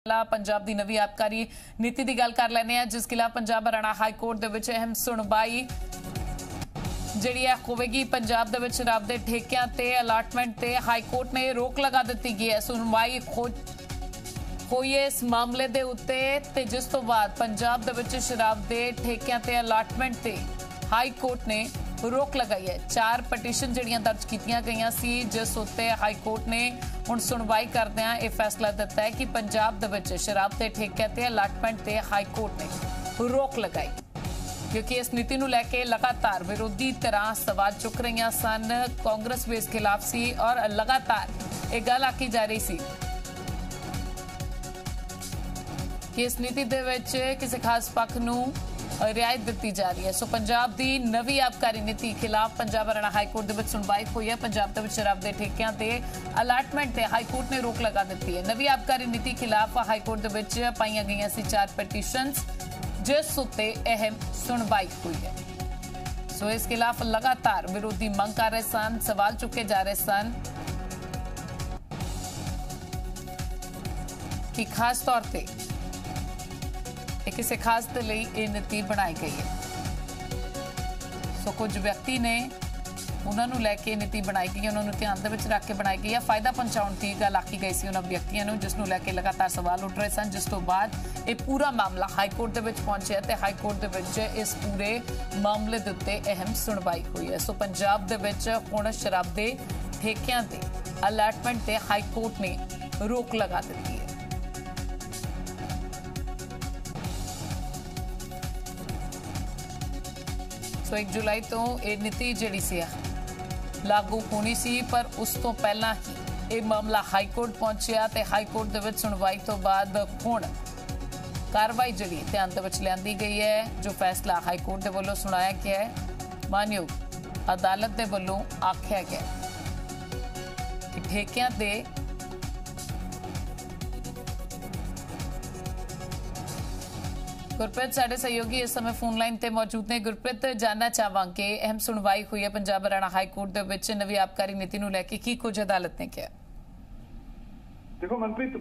पंजाब की नवी आबकारी नीति की गल कर लैने जिस खिलाफ पंजाब हरियाणा हाई कोर्ट के अहम सुनवाई जी होगी। पंजाब के शराब के ठेकों से अलाटमेंट से हाई कोर्ट ने रोक लगा दी गई है। सुनवाई हुई है इस मामले के उत्ते जिस तो बाद पंजाब के शराब के ठेकों से अलाटमेंट से हाई कोर्ट ने रोक लगाई है। 4 पटीशन जड़ियां दर्ज की गई सी जिस उत्ते हाई कोर्ट ने हुण सुनवाई करदिआं यह फैसला दिता है कि पंजाब दे शराब के ठेके ते अलाटमेंट से हाई कोर्ट ने रोक लगाई, क्योंकि इस नीति नूं लैके लगातार विरोधी तरह सवाल चुक रही सन। कांग्रेस भी इस खिलाफ सी और लगातार यह गल आखी जा रही सी कि इस नीति दे विच किसी खास पक्ष नूं रियायत दी जा रही है। सो पंजाब की नवी आबकारी नीति खिलाफ पंजाब हरियाणा हाई कोर्ट के सुनवाई हुई है। पंजाब के शराब के ठेकों से अलाटमेंट से हाई कोर्ट ने रोक लगा दी है। नवी आबकारी नीति खिलाफ हाई कोर्ट के पाई गई सी 4 पटीशनस जिस उत्ते अहम सुनवाई हुई है। सो इस खिलाफ लगातार विरोधी मंग कर रहे सन, सवाल चुके जा रहे सन कि खास तौर पर किसी खास के लिए यह नीति बनाई गई है। सो कुछ व्यक्ति ने उन्होंने लैके नीति बनाई गई, उन्होंने ध्यान में रख के बनाई गई है। फायदा पहुंचाने की गल आखी गई सी उन्होंने व्यक्तियों को, जिसनों लैके लगातार सवाल उठ रहे सन। जिस तो बाद ये पूरा मामला हाईकोर्ट के पहुंचे तो हाईकोर्ट के इस पूरे मामले के उत्ते अहम सुनवाई हुई है। सो पंजाब के हुण शराब के ठेकों से अलाटमेंट से हाईकोर्ट ने रोक लगा दी है। सो 1 जुलाई तो ये नीति जिहड़ी सी लागू होनी सी, पर उस तो पहला ही ये मामला हाईकोर्ट पहुंचा तो हाईकोर्ट के सुनवाई तो बाद हुण कार्रवाई जिहड़ी ध्यान दे विच लिआंदी गई है। जो फैसला हाईकोर्ट के वल्लों सुनाया गया है, मानयोग अदालत के वल्लों आख्या गया कि ठेकों से गुरप्रीत साडे सहयोगी इस समय फोन लाइन ते मौजूद ने। गुरप्रीत, जानना चाहांगे अहम सुनवाई हुई है पंजाब हरियाणा हाई कोर्ट दे विच नवी आबकारी नीति नूं लैके की कुछ अदालत ने कहा? देखो मनप्रीत,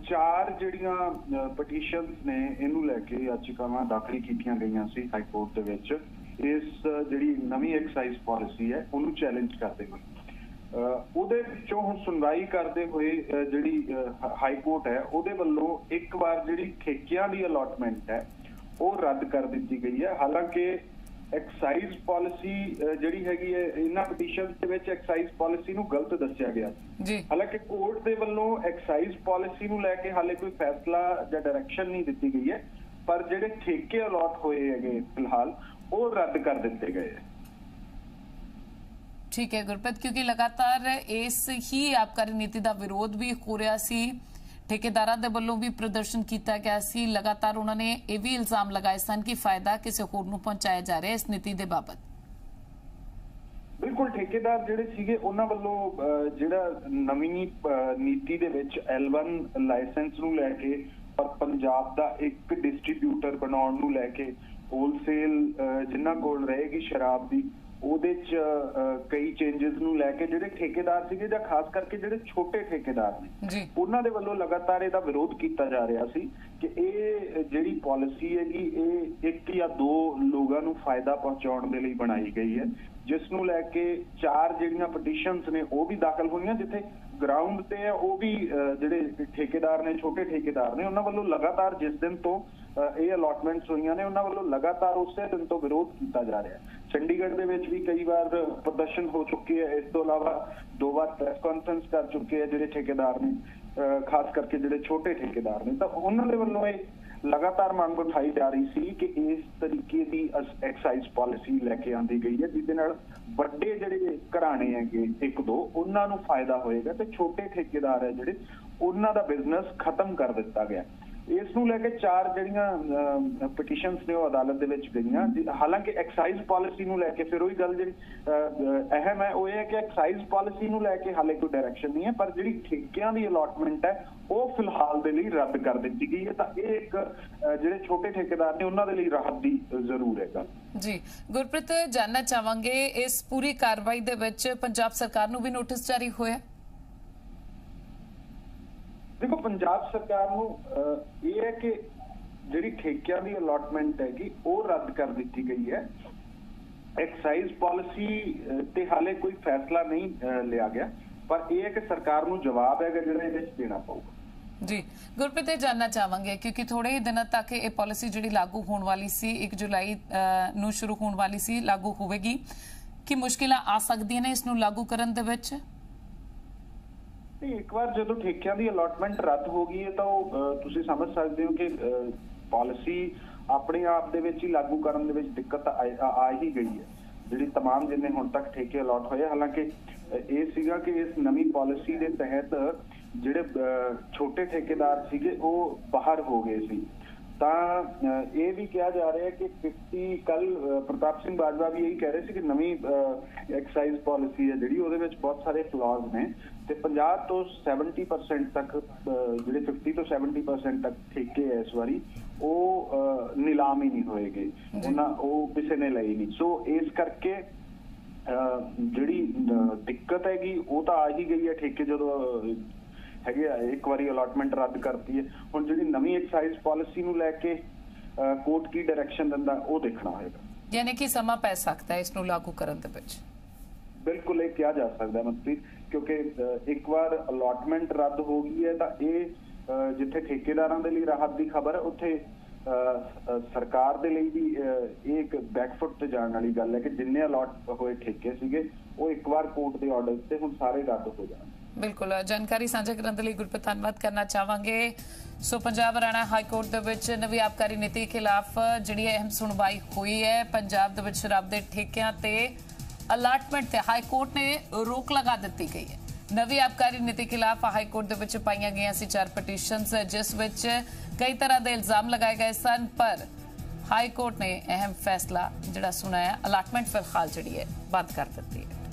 4 जिहड़ियां पटीशनस ने इनू लैके याचिकावां दाखल कीतियां गईयां सी हाई कोर्ट दे विच इस जिहड़ी नवी एक्साइज पॉलिसी है उन्नू चैलेंज करदे होए ਉਹਦੇ ਵਿੱਚੋਂ ਹੁਣ ਸੁਣਵਾਈ ਕਰਦੇ ਹੋਏ ਜਿਹੜੀ ਹਾਈ ਕੋਰਟ ਹੈ ਉਹਦੇ ਵੱਲੋਂ ਇੱਕ ਵਾਰ ਜਿਹੜੀ ਠੇਕਿਆਂ ਦੀ ਅਲਾਟਮੈਂਟ ਹੈ ਉਹ ਰੱਦ ਕਰ ਦਿੱਤੀ ਗਈ ਹੈ। ਹਾਲਾਂਕਿ ਐਕਸਾਈਜ਼ ਪਾਲਿਸੀ ਜਿਹੜੀ ਹੈਗੀ ਹੈ ਇਹਨਾਂ ਪਟੀਸ਼ਨਸ ਦੇ ਵਿੱਚ ਐਕਸਾਈਜ਼ ਪਾਲਿਸੀ ਨੂੰ ਗਲਤ ਦੱਸਿਆ ਗਿਆ ਜੀ। ਹਾਲਾਂਕਿ ਕੋਰਟ ਦੇ ਵੱਲੋਂ ਐਕਸਾਈਜ਼ ਪਾਲਿਸੀ ਨੂੰ ਲੈ ਕੇ ਹਾਲੇ ਕੋਈ ਫੈਸਲਾ ਜਾਂ ਡਾਇਰੈਕਸ਼ਨ ਨਹੀਂ ਦਿੱਤੀ ਗਈ ਹੈ, ਪਰ ਜਿਹੜੇ ਠੇਕੇ ਅਲਾਟ ਹੋਏ ਹੈਗੇ ਫਿਲਹਾਲ ਉਹ ਰੱਦ ਕਰ ਦਿੱਤੇ गए हैं। ठीक है गुरप्रीत, क्योंकि लगातार इस ही आबकारी नीति का विरोध भी हो रहा सी, ठेकेदारां दे वल्लों भी प्रदर्शन किया गया सी। लगातार उन्होंने ये भी इल्जाम लगाए सन कि फायदा किसी होर नूं पहुंचाया जा रहा है इस नीति के बाबत। बिल्कुल, ठेकेदार जिहड़े सीगे उन्हां वल्लों जिहड़ा नवीं नीति दे विच L1 लाइसेंस नूं लैके और पंजाब दा एक डिस्ट्रीब्यूटर बनाउण नूं लैके होलसेल जिन्हां कोल रहेगी शराब दी ਉਹਦੇ ਚ ਕਈ ਚੇਂजेस ਨੂੰ ਲੈ ਕੇ ਜਿਹੜੇ ਠੇਕੇਦਾਰ ਸੀਗੇ ਜਾਂ ਖਾਸ ਕਰਕੇ ਜਿਹੜੇ ਛੋਟੇ ਠੇਕੇਦਾਰ ਨੇ ਉਹਨਾਂ ਦੇ ਵੱਲੋਂ ਲਗਾਤਾਰ ਇਹਦਾ ਵਿਰੋਧ ਕੀਤਾ ਜਾ ਰਿਹਾ ਸੀ ਕਿ ਇਹ ਜਿਹੜੀ ਪਾਲਿਸੀ ਹੈਗੀ ਇਹ 1 ਜਾਂ 2 ਲੋਕਾਂ ਨੂੰ ਫਾਇਦਾ ਪਹੁੰਚਾਉਣ ਦੇ ਲਈ ਬਣਾਈ ਗਈ ਹੈ, ਜਿਸ ਨੂੰ ਲੈ ਕੇ 4 ਜਿਹੜੀਆਂ ਪਟੀਸ਼ਨਸ ਨੇ ਉਹ ਵੀ ਦਾਖਲ ਹੋਈਆਂ, ਜਿੱਥੇ ਗਰਾਊਂਡ ਤੇ ਉਹ ਵੀ ਜਿਹੜੇ ਠੇਕੇਦਾਰ ਨੇ ਛੋਟੇ ਠੇਕੇਦਾਰ ਨੇ ਉਹਨਾਂ ਵੱਲੋਂ ਲਗਾਤਾਰ ਜਿਸ ਦਿਨ ਤੋਂ ਇਹ ਅਲਾਟਮੈਂਟਸ ਹੋਈਆਂ ਨੇ ਉਹਨਾਂ ਵੱਲੋਂ ਲਗਾਤਾਰ ਉਸੇ ਦਿਨ ਤੋਂ ਵਿਰੋਧ ਕੀਤਾ ਜਾ ਰਿਹਾ ਹੈ। ਚੰਡੀਗੜ੍ਹ ਦੇ ਵਿੱਚ ਵੀ ਕਈ ਵਾਰ ਪ੍ਰਦਰਸ਼ਨ ਹੋ ਚੁੱਕੇ ਹੈ। ਇਸ ਤੋਂ ਇਲਾਵਾ 2 ਵਾਰ ਪ੍ਰੈਸ ਕਾਨਫਰੰਸ ਕਰ ਚੁੱਕੇ ਹੈ ਜਿਹੜੇ ਠੇਕੇਦਾਰ ਨੇ, ਖਾਸ ਕਰਕੇ ਜਿਹੜੇ ਛੋਟੇ ਠੇਕੇਦਾਰ ਨੇ, ਤਾਂ ਉਹਨਾਂ ਦੇ ਵੱਲੋਂ ਇਹ ਲਗਾਤਾਰ ਮੰਗ ਉਠਾਈ ਜਾ ਰਹੀ ਸੀ ਕਿ ਇਸ ਤਰੀਕੇ ਦੀ ਐਕਸਾਈਜ਼ ਪਾਲਿਸੀ ਲੈ ਕੇ ਆਂਦੀ ਗਈ ਹੈ ਜਿਹਦੇ ਨਾਲ ਵੱਡੇ ਜਿਹੜੇ ਘਰਾਣੇ ਹੈਗੇ 1-2 ਉਹਨਾਂ ਨੂੰ ਫਾਇਦਾ ਹੋਏਗਾ ਤੇ ਛੋਟੇ ਠੇਕੇਦਾਰ ਹੈ ਜਿਹੜੇ ਉਹਨਾਂ ਦਾ ਬਿਜ਼ਨਸ ਖਤਮ ਕਰ ਦਿੱਤਾ ਗਿਆ। ਇਸ ਨੂੰ ਲੈ ਕੇ 4 ਜਿਹੜੀਆਂ ਪਟੀਸ਼ਨਸ ਨੇ ਉਹ ਅਦਾਲਤ ਦੇ ਵਿੱਚ ਗਈਆਂ। ਹਾਲਾਂਕਿ ਐਕਸਾਈਜ਼ ਪਾਲਿਸੀ ਨੂੰ ਲੈ ਕੇ ਫਿਰ ਉਹੀ ਗੱਲ ਜਿਹੜੀ ਅਹਿਮ ਹੈ ਉਹ ਇਹ ਹੈ ਕਿ ਐਕਸਾਈਜ਼ ਪਾਲਿਸੀ ਨੂੰ ਲੈ ਕੇ ਹਾਲੇ ਕੋਈ ਡਾਇਰੈਕਸ਼ਨ ਨਹੀਂ ਹੈ, ਪਰ ਜਿਹੜੀ ਠੇਕਿਆਂ ਦੀ ਅਲਾਟਮੈਂਟ ਹੈ ਉਹ ਫਿਲਹਾਲ ਦੇ ਲਈ ਰੱਦ ਕਰ ਦਿੱਤੀ ਗਈ ਹੈ। ਤਾਂ ਇਹ ਇੱਕ ਜਿਹੜੇ ਛੋਟੇ ਠੇਕੇਦਾਰ ਨੇ ਉਹਨਾਂ ਦੇ ਲਈ ਰਾਹਤ ਦੀ ਜ਼ਰੂਰ ਹੈ ਗੱਲ। ਜੀ ਗੁਰਪ੍ਰੀਤ, ਜਾਨਣਾ ਚਾਹਾਂਗੇ ਇਸ ਪੂਰੀ ਕਾਰਵਾਈ ਦੇ ਵਿੱਚ ਪੰਜਾਬ ਸਰਕਾਰ ਨੂੰ ਵੀ ਨੋਟਿਸ ਜਾਰੀ ਹੋਇਆ? देखो पंजाब सरकार ਨੂੰ ਇਹ ਹੈ ਕਿ ਜਿਹੜੀ ਠੇਕਿਆਂ ਦੀ ਅਲਾਟਮੈਂਟ ਹੈਗੀ ਉਹ ਰੱਦ ਕਰ ਦਿੱਤੀ ਗਈ ਹੈ। ਐਕਸਾਈਜ਼ ਪਾਲਿਸੀ ਤੇ ਹਾਲੇ ਕੋਈ ਫੈਸਲਾ ਨਹੀਂ ਲਿਆ ਗਿਆ, ਪਰ ਇਹ ਹੈ ਕਿ ਸਰਕਾਰ ਨੂੰ ਜਵਾਬ ਹੈਗਾ ਜਿਹੜਾ ਇਹਦੇ ਵਿੱਚ ਦੇਣਾ ਪਊਗਾ। जी गुरप्रीत जानना चाहांगे क्योंकि थोड़े ही दिनों तक ये पॉलिसी जी लागू होने वाली सी 1 जुलाई ਨੂੰ शुरू होने वाली सी लागू होगी कि मुश्किलां आ सकदियां ने इस ਨੂੰ लागू ਕਰਨ ਦੇ ਵਿੱਚ? ਇੱਕ ਵਾਰ ਜਦੋਂ ਠੇਕਿਆਂ ਦੀ ਅਲਾਟਮੈਂਟ ਰੱਦ ਹੋ ਗਈ ਹੈ ਤਾਂ ਉਹ ਤੁਸੀਂ ਸਮਝ ਸਕਦੇ ਹੋ ਕਿ ਪਾਲਿਸੀ ਆਪਣੇ ਆਪ ਦੇ ਵਿੱਚ ਹੀ ਲਾਗੂ ਕਰਨ ਦੇ ਵਿੱਚ ਦਿੱਕਤ ਆ ਹੀ ਗਈ ਹੈ। ਜਿਹੜੀ तमाम ਜਿੰਨੇ ਹੁਣ ਤੱਕ ਠੇਕੇ ਅਲਾਟ ਹੋਏ, ਹਾਲਾਂਕਿ ਇਹ ਸੀਗਾ ਕਿ ਇਸ ਨਵੀਂ ਪਾਲਿਸੀ ਦੇ ਤਹਿਤ ਜਿਹੜੇ ਛੋਟੇ ਠੇਕੇਦਾਰ ਸੀਗੇ ਉਹ ਬਾਹਰ ਹੋ ਗਏ ਸੀ। ਤਾਂ ਇਹ ਵੀ ਕਿਹਾ ਜਾ ਰਿਹਾ ਹੈ ਕਿ 50 ਕੱਲ ਪ੍ਰਤਾਪ ਸਿੰਘ ਬਾਜਵਾ ਵੀ ਇਹੀ ਕਹਿ ਰਹੇ ਸੀ ਕਿ ਨਵੀਂ ਐਕਸਾਈਜ਼ ਪਾਲਿਸੀ ਹੈ ਜਿਹੜੀ ਉਹਦੇ ਵਿੱਚ ਬਹੁਤ ਸਾਰੇ ਫਲॉज ਨੇ ਤੇ 50 ਤੋਂ 70% ਤੱਕ ਜਿਹੜੇ 50 ਤੋਂ 70% ਤੱਕ ਠੇਕੇ ਹੈ ਇਸ ਵਾਰੀ ਉਹ ਨਿਲਾਮ ਹੀ ਨਹੀਂ ਹੋਏਗੇ, ਉਹ ਕਿਸੇ ਨੇ ਲਈ ਨਹੀਂ। ਸੋ ਇਸ ਕਰਕੇ ਜਿਹੜੀ ਦਿੱਕਤ ਹੈਗੀ ਉਹ ਤਾਂ ਆ ਹੀ ਗਈ ਹੈ। ਠੇਕੇ ਜਦੋਂ ਹੈਗੇ ਇੱਕ ਵਾਰੀ ਅਲਾਟਮੈਂਟ ਰੱਦ ਕਰਤੀ ਹੈ, ਹੁਣ ਜਿਹੜੀ ਨਵੀਂ ਐਕਸਾਈਜ਼ ਪਾਲਿਸੀ ਨੂੰ ਲੈ ਕੇ ਕੋਰਟ ਕੀ ਡਾਇਰੈਕਸ਼ਨ ਦਿੰਦਾ ਉਹ ਦੇਖਣਾ ਹੋਏਗਾ। ਯਾਨੀ ਕਿ ਸਮਾਂ ਪੈ ਸਕਦਾ ਹੈ ਇਸ ਨੂੰ ਲਾਗੂ ਕਰਨ ਦੇ ਵਿੱਚ? ਬਿਲਕੁਲ ਇਹ ਕਿਹਾ ਜਾ ਸਕਦਾ ਮਨਪ੍ਰੀਤ, ਕਿਉਂਕਿ ਇੱਕ ਵਾਰ ਅਲਾਟਮੈਂਟ ਰੱਦ ਹੋ ਗਈ ਹੈ ਤਾਂ ਇਹ ਜਿੱਥੇ ਠੇਕੇਦਾਰਾਂ ਦੇ ਲਈ ਰਾਹਤ ਦੀ ਖਬਰ ਹੈ, ਉੱਥੇ ਸਰਕਾਰ ਦੇ ਲਈ ਵੀ ਇਹ ਇੱਕ ਬੈਕਫੁੱਟ ਤੇ ਜਾਣ ਵਾਲੀ ਗੱਲ ਹੈ ਕਿ ਜਿੰਨੇ ਅਲਾਟ ਹੋਏ ਠੇਕੇ ਸੀਗੇ ਉਹ ਇੱਕ ਵਾਰ ਕੋਰਟ ਦੇ ਆਰਡਰ ਤੇ ਹੁਣ ਸਾਰੇ ਰੱਦ ਹੋ ਜਾਣ। बिल्कुल जानकारी साझा करने लिए गुरप्रीत धन्यवाद करना चाहांगे। सो पंजाब हरियाणा हाई कोर्ट दे विच नवी आबकारी नीति खिलाफ जिहड़ी अहम सुनवाई हुई है। पंजाब दे विच शराब दे ठेकियां ते अलाटमेंट ते हाई कोर्ट ने रोक लगा दी गई है। नवी आबकारी नीति खिलाफ हाई कोर्ट दे विच पाईयां गईयां सी 4 पटीशनस जिस विच कई तरह के इल्जाम लगाए गए सन, पर हाई कोर्ट ने अहम फैसला जिहड़ा सुनाया अलाटमेंट फिलहाल जिहड़ी है बंद कर दी है।